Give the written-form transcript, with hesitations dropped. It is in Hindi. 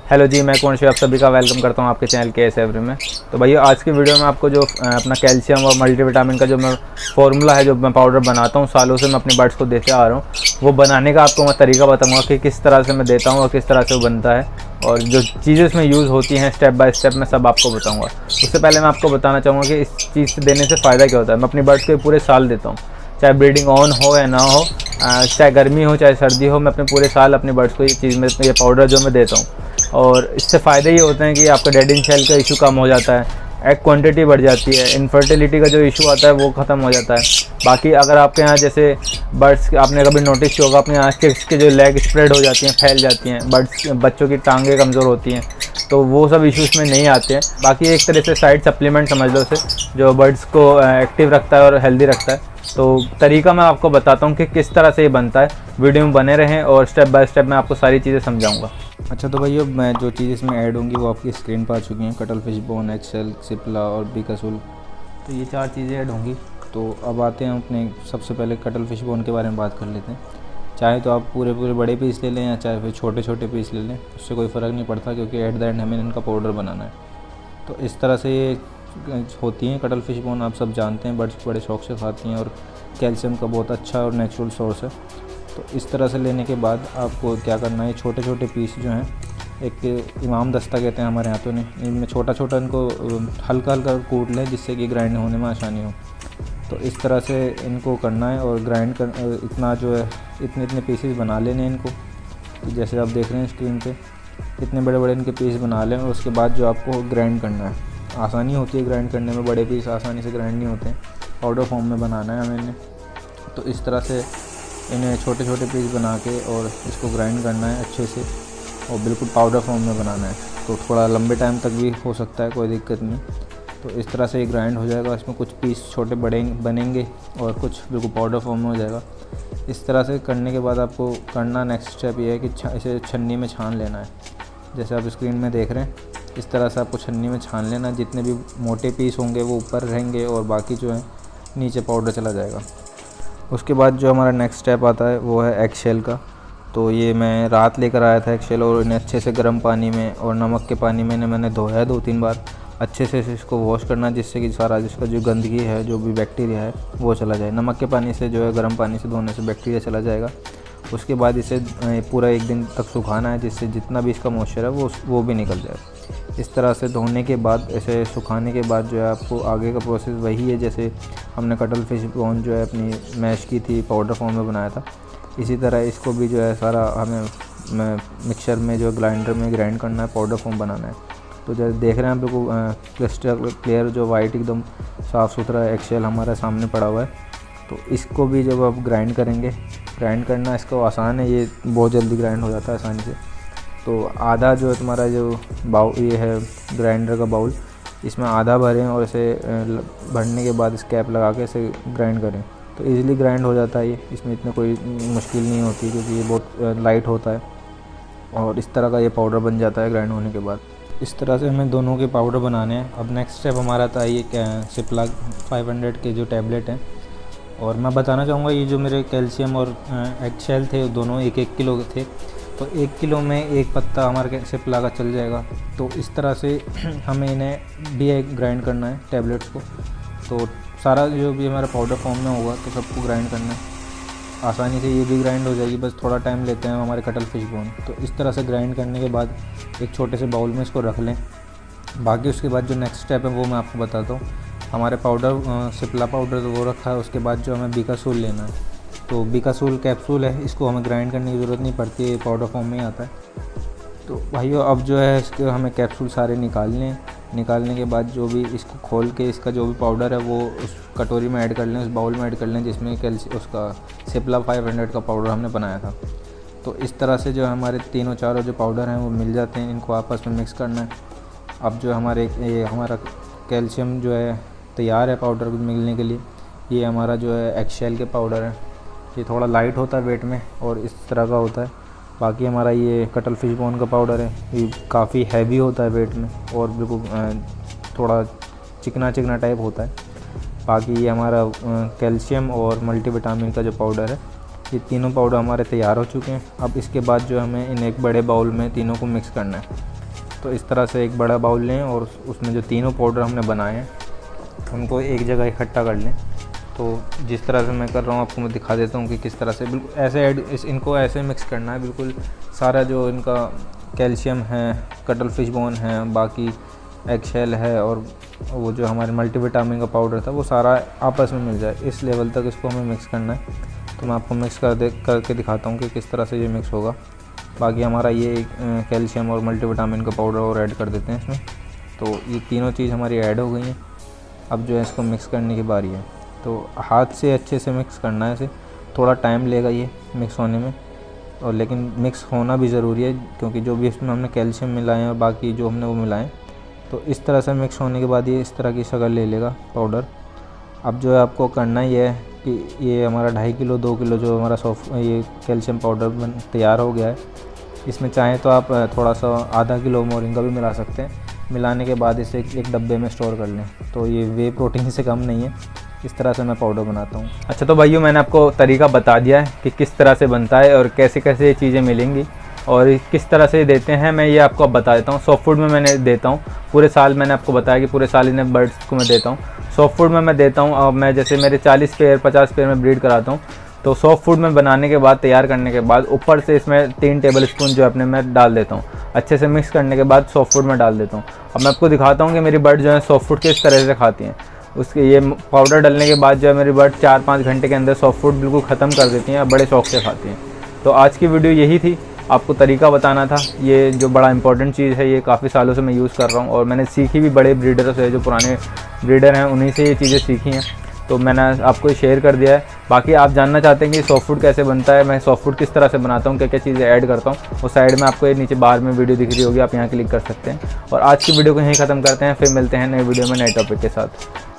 हेलो जी, मैं कौन आप सभी का वेलकम करता हूं आपके चैनल के एवरी में। तो भैया आज की वीडियो में आपको जो अपना कैल्शियम और मल्टीविटामिन का जो मैं फार्मूला है, जो मैं पाउडर बनाता हूं, सालों से मैं अपने बर्ड्स को देते आ रहा हूं, वो बनाने का आपको मैं तरीका बताऊंगा कि किस तरह से मैं देता हूं और किस तरह से वो बनता है, और जो चीज़ें इसमें यूज़ होती हैं स्टेप बाय स्टेप मैं सब आपको बताऊँगा। उससे पहले मैं आपको बताना चाहूँगा कि इस चीज़ से देने से फ़ायदा क्या होता है। मैं अपनी बर्ड्स को पूरे साल देता हूँ, चाहे ब्रीडिंग ऑन हो या ना हो, चाहे गर्मी हो चाहे सर्दी हो, मैं अपने पूरे साल अपने बर्ड्स को ये चीज़ में ये पाउडर जो मैं देता हूँ। और इससे फ़ायदे ये होते हैं कि आपका डेड इन सेल का इशू कम हो जाता है, एग क्वांटिटी बढ़ जाती है, इनफर्टिलिटी का जो इशू आता है वो ख़त्म हो जाता है। बाकी अगर आपके यहाँ जैसे बर्ड्स, आपने कभी नोटिस किया होगा अपने यहाँ चिक्स के जो लेग स्प्रेड हो जाती हैं, फैल जाती हैं, बच्चों की टांगें कमज़ोर होती हैं, तो वो सब इश्यूज़ में नहीं आते हैं। बाकी एक तरह से साइड सप्लीमेंट समझ लो उसे, जो बर्ड्स को एक्टिव रखता है और हेल्दी रखता है। तो तरीका मैं आपको बताता हूँ कि किस तरह से ये बनता है। वीडियो में बने रहें और स्टेप बाय स्टेप मैं आपको सारी चीज़ें समझाऊँगा। अच्छा, तो भैया मैं जो चीज़ इसमें ऐड होंगी वो आपकी स्क्रीन पर आ चुकी हैं। Cuttle fish bone, Excel, Cipla और बीकासूल, तो ये 4 चीज़ें ऐड होंगी। तो अब आते हैं अपने सबसे पहले कटल फिश बोन के बारे में बात कर लेते हैं। चाहे तो आप पूरे पूरे बड़े पीस ले लें या चाहे फिर छोटे छोटे पीस ले लें, उससे कोई फ़र्क नहीं पड़ता, क्योंकि एट द एंड हमें इनका पाउडर बनाना है। तो इस तरह से ये होती हैं कटल फिश बोन। आप सब जानते हैं, बर्ड्स बड़े शौक से खाती हैं और कैल्शियम का बहुत अच्छा और नेचुरल सोर्स है। तो इस तरह से लेने के बाद आपको क्या करना है, छोटे छोटे पीस जो हैं, एक इमाम दस्ता कहते हैं हमारे यहाँ, तो नहीं, इनमें छोटा छोटा इनको हल्का हल्का कूट लें, जिससे कि ग्राइंड होने में आसानी हो। तो इस तरह से इनको करना है और ग्राइंड कर इतना जो है इतने इतने पीसेस बना लेने इनको। तो जैसे आप देख रहे हैं स्क्रीन पे, इतने बड़े बड़े इनके पीस बना लें और उसके बाद जो आपको ग्राइंड करना है, आसानी होती है ग्राइंड करने में, बड़े पीस आसानी से ग्राइंड नहीं होते हैं, पाउडर फॉर्म में बनाना है हमें इन्हें। तो इस तरह से इन्हें छोटे छोटे पीस बना के और इसको ग्राइंड करना है अच्छे से, और बिल्कुल पाउडर फॉर्म में बनाना है। तो थोड़ा लंबे टाइम तक भी हो सकता है, कोई दिक्कत नहीं। तो इस तरह से ये ग्राइंड हो जाएगा, इसमें कुछ पीस छोटे बड़े बनेंगे और कुछ बिल्कुल पाउडर फॉर्म में हो जाएगा। इस तरह से करने के बाद आपको करना नेक्स्ट स्टेप ये है कि इसे छन्नी में छान लेना है। जैसे आप स्क्रीन में देख रहे हैं, इस तरह से आपको छन्नी में छान लेना। जितने भी मोटे पीस होंगे वो ऊपर रहेंगे और बाकी जो है नीचे पाउडर चला जाएगा। उसके बाद जो हमारा नेक्स्ट स्टेप आता है वो है एग शेल का। तो ये मैं रात लेकर आया था एग शेल, और इन्हें अच्छे से गर्म पानी में और नमक के पानी में मैंने धोया है 2-3 बार। अच्छे से इसको वॉश करना, जिससे कि सारा जिसका जो गंदगी है, जो भी बैक्टीरिया है वो चला जाए। नमक के पानी से जो है, गर्म पानी से धोने से बैक्टीरिया चला जाएगा। उसके बाद इसे पूरा 1 दिन तक सुखाना है, जिससे जितना भी इसका मॉइस्चर है वो भी निकल जाए। इस तरह से धोने के बाद, इसे सुखाने के बाद जो है आपको आगे का प्रोसेस वही है जैसे हमने कटल फिश बोन जो है अपनी मैश की थी, पाउडर फॉर्म में बनाया था। इसी तरह इसको भी जो है सारा हमें मिक्सचर में जो ग्राइंडर में ग्राइंड करना है, पाउडर फॉर्म बनाना है। तो जैसे देख रहे हैं आप, बिल्कुल क्रिस्टल क्लियर जो वाइट एकदम साफ़ सुथरा एक्सेल हमारे सामने पड़ा हुआ है। तो इसको भी जब आप ग्राइंड करेंगे, ग्राइंड करना इसको आसान है, ये बहुत जल्दी ग्राइंड हो जाता है आसानी से। तो आधा जो है तुम्हारा जो बाउल ये है ग्राइंडर का बाउल, इसमें आधा भरें और इसे भरने के बाद इस कैप लगा के इसे ग्राइंड करें, तो इजीली ग्राइंड हो जाता है ये। इसमें इतना कोई मुश्किल नहीं होती, क्योंकि ये बहुत लाइट होता है और इस तरह का ये पाउडर बन जाता है ग्राइंड होने के बाद। इस तरह से हमें दोनों के पाउडर बनाने हैं। अब नेक्स्ट स्टेप हमारा था ये सिप्ला 500 के जो टैबलेट हैं, और मैं बताना चाहूँगा ये जो मेरे कैल्शियम और एक्सेल थे दोनों 1-1 किलो थे। तो 1 किलो में 1 पत्ता हमारे सिप्ला का चल जाएगा। तो इस तरह से हमें इन्हें भी ग्राइंड करना है टैबलेट्स को। तो सारा जो भी हमारा पाउडर फॉर्म में होगा तो सबको ग्राइंड करना है आसानी से, ये भी ग्राइंड हो जाएगी, बस थोड़ा टाइम लेते हैं हमारे कटल फिश बोन। तो इस तरह से ग्राइंड करने के बाद एक छोटे से बाउल में इसको रख लें। बाकी उसके बाद जो नेक्स्ट स्टेप है वो मैं आपको बताता हूँ। हमारे पाउडर सिप्ला पाउडर तो वो रखा है, उसके बाद जो हमें बीकासूल लेना है। तो बीकासूल कैप्सूल है, इसको हमें ग्राइंड करने की ज़रूरत नहीं पड़ती है, पाउडर फॉर्म में ही आता है। तो भाइयों अब जो है इसके हमें कैप्सूल सारे निकालने हैं। निकालने के बाद जो भी इसको खोल के इसका जो भी पाउडर है वो उस कटोरी में ऐड कर लें, उस बाउल में ऐड कर लें जिसमें उसका सिप्ला 500 का पाउडर हमने बनाया था। तो इस तरह से जो हमारे तीनों चारों जो पाउडर हैं वो मिल जाते हैं, इनको आपस में मिक्स करना है। अब जो हमारा कैल्शियम जो है तैयार है पाउडर मिलने के लिए। ये हमारा जो है एक्सेल के पाउडर है, ये थोड़ा लाइट होता है वेट में और इस तरह का होता है। बाकी हमारा ये कटल फिश बोन का पाउडर है, ये काफ़ी हैवी होता है वेट में और बिल्कुल थोड़ा चिकना चिकना टाइप होता है। बाकी ये हमारा कैल्शियम और मल्टीविटामिन का जो पाउडर है, ये तीनों पाउडर हमारे तैयार हो चुके हैं। अब इसके बाद जो हमें इन एक बड़े बाउल में तीनों को मिक्स करना है। तो इस तरह से एक बड़ा बाउल लें और उसमें जो तीनों पाउडर हमने बनाए हैं उनको एक जगह इकट्ठा कर लें। तो जिस तरह से मैं कर रहा हूँ आपको मैं दिखा देता हूँ कि किस तरह से बिल्कुल ऐसे इनको ऐसे मिक्स करना है। बिल्कुल सारा जो इनका कैल्शियम है, कटल फिश बोन है, बाकी एग शेल है और वो जो हमारे मल्टीविटामिन का पाउडर था वो सारा आपस में मिल जाए, इस लेवल तक इसको हमें मिक्स करना है। तो मैं आपको मिक्स करके दिखाता हूँ कि किस तरह से ये मिक्स होगा। बाकी हमारा ये कैल्शियम और मल्टीविटामिन का पाउडर और ऐड कर देते हैं इसमें। तो ये तीनों चीज़ हमारी ऐड हो गई हैं। अब जो है इसको मिक्स करने की बारी है। तो हाथ से अच्छे से मिक्स करना है इसे, थोड़ा टाइम लेगा ये मिक्स होने में, और लेकिन मिक्स होना भी ज़रूरी है क्योंकि जो भी इसमें हमने कैल्शियम मिलाए हैं और बाकी जो हमने वो मिलाएं, तो इस तरह से मिक्स होने के बाद ये इस तरह की शक्ल ले लेगा पाउडर। अब जो है आपको करना ये है कि ये हमारा 2.5 किलो 2 किलो जो हमारा ये कैल्शियम पाउडर तैयार हो गया है, इसमें चाहें तो आप थोड़ा सा आधा किलो मोरिंगा भी मिला सकते हैं। मिलाने के बाद इसे एक डब्बे में स्टोर कर लें। तो ये वे प्रोटीन से कम नहीं है। इस तरह से मैं पाउडर बनाता हूँ। अच्छा, तो भाइयों मैंने आपको तरीका बता दिया है कि किस तरह से बनता है और कैसे कैसे ये चीज़ें मिलेंगी और किस तरह से देते हैं। मैं ये आपको अब बता देता हूँ। सॉफ्ट फूड में मैंने देता हूँ पूरे साल, मैंने आपको बताया कि पूरे साल इन्हें बर्ड्स को मैं देता हूँ। सॉफ्ट फूड में मैं देता हूँ, अब मैं जैसे मेरे 40 पेयर 50 पेयर में ब्रीड कराता हूँ। तो सॉफ्ट फूड में बनाने के बाद, तैयार करने के बाद ऊपर से इसमें 3 टेबल स्पून जो अपने मैं डाल देता हूँ। अच्छे से मिक्स करने के बाद सॉफ्ट फूड में डाल देता हूँ। अब मैं आपको दिखाता हूँ कि मेरी बर्ड जो है सॉफ्ट फूड किस तरह से खाती हैं। उसके ये पाउडर डालने के बाद जो है मेरी बर्ड 4-5 घंटे के अंदर सॉफ्ट फूड बिल्कुल ख़त्म कर देती हैं और बड़े शौक से खाती हैं। तो आज की वीडियो यही थी, आपको तरीका बताना था। ये जो बड़ा इंपॉर्टेंट चीज़ है, ये काफ़ी सालों से मैं यूज़ कर रहा हूँ और मैंने सीखी भी बड़े ब्रीडरों से, जो पुराने ब्रीडर हैं उन्हीं से ये चीज़ें सीखी हैं। तो मैंने आपको शेयर कर दिया है। बाकी आप जानना चाहते हैं कि सॉफ्ट फूड कैसे बनता है, मैं सॉफ्ट फूड किस तरह से बनाता हूँ, क्या क्या चीज़ें ऐड करता हूँ, वो साइड में आपको ये नीचे बाहर में वीडियो दिख रही होगी, आप यहाँ क्लिक कर सकते हैं। और आज की वीडियो को यहीं ख़त्म करते हैं, फिर मिलते हैं नई वीडियो में नए टॉपिक के साथ।